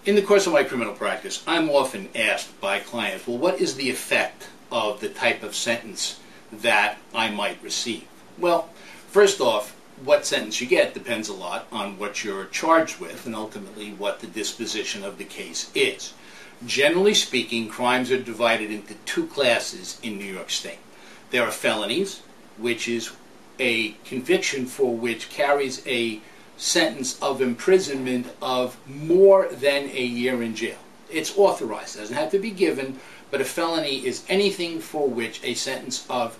In the course of my criminal practice, I'm often asked by clients, well, what is the effect of the type of sentence that I might receive? Well, first off, what sentence you get depends a lot on what you're charged with and ultimately what the disposition of the case is. Generally speaking, crimes are divided into two classes in New York State. There are felonies, which is a conviction for which carries a sentence of imprisonment of more than a year in jail. It's authorized. It doesn't have to be given, but a felony is anything for which a sentence of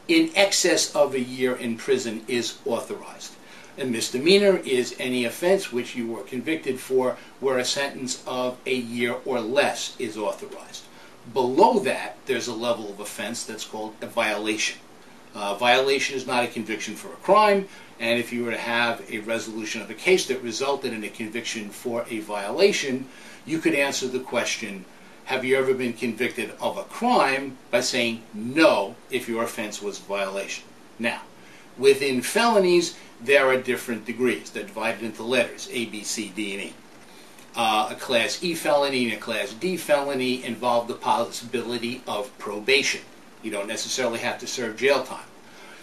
in excess of a year in prison is authorized. A misdemeanor is any offense which you were convicted for where a sentence of a year or less is authorized. Below that, there's a level of offense that's called a violation. Violation is not a conviction for a crime, and if you were to have a resolution of a case that resulted in a conviction for a violation, you could answer the question, have you ever been convicted of a crime, by saying no if your offense was a violation. Now, within felonies, there are different degrees. They're divided into letters, A, B, C, D, and E. A Class E felony and a Class D felony involve the possibility of probation. You don't necessarily have to serve jail time.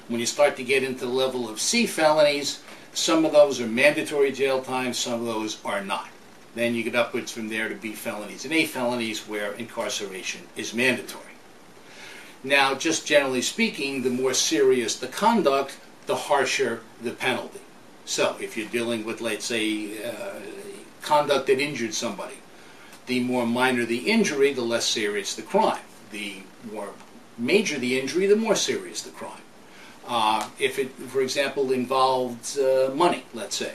When you start to get into the level of C felonies, some of those are mandatory jail time, some of those are not. Then you get upwards from there to B felonies and A felonies where incarceration is mandatory. Now, just generally speaking, the more serious the conduct, the harsher the penalty. So, if you're dealing with, let's say, conduct that injured somebody, the more minor the injury, the less serious the crime. The more major the injury, the more serious the crime. If it, for example, involved money, let's say,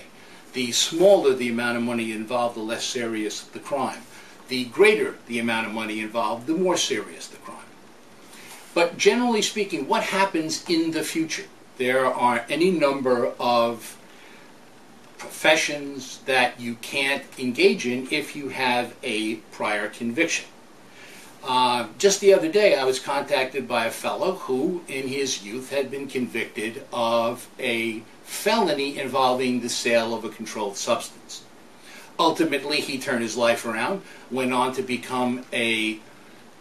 the smaller the amount of money involved, the less serious the crime. The greater the amount of money involved, the more serious the crime. But generally speaking, what happens in the future? There are any number of professions that you can't engage in if you have a prior conviction. Just the other day, I was contacted by a fellow who, in his youth, had been convicted of a felony involving the sale of a controlled substance. Ultimately, he turned his life around, went on to become a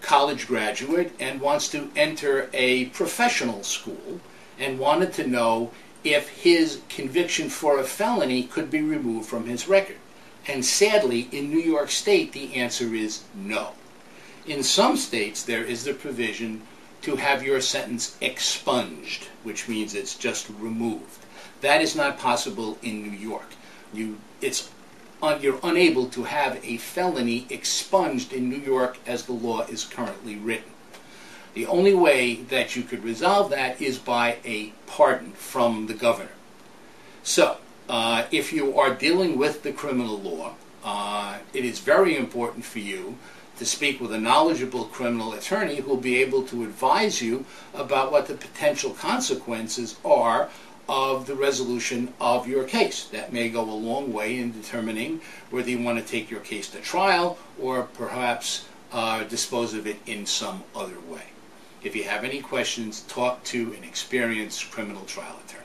college graduate, and wants to enter a professional school, and wanted to know if his conviction for a felony could be removed from his record. And sadly, in New York State, the answer is no. In some states, there is the provision to have your sentence expunged, which means it's just removed. That is not possible in New York. You're unable to have a felony expunged in New York as the law is currently written. The only way that you could resolve that is by a pardon from the governor. So, if you are dealing with the criminal law, it is very important for you to speak with a knowledgeable criminal attorney who will be able to advise you about what the potential consequences are of the resolution of your case. That may go a long way in determining whether you want to take your case to trial or perhaps dispose of it in some other way. If you have any questions, talk to an experienced criminal trial attorney.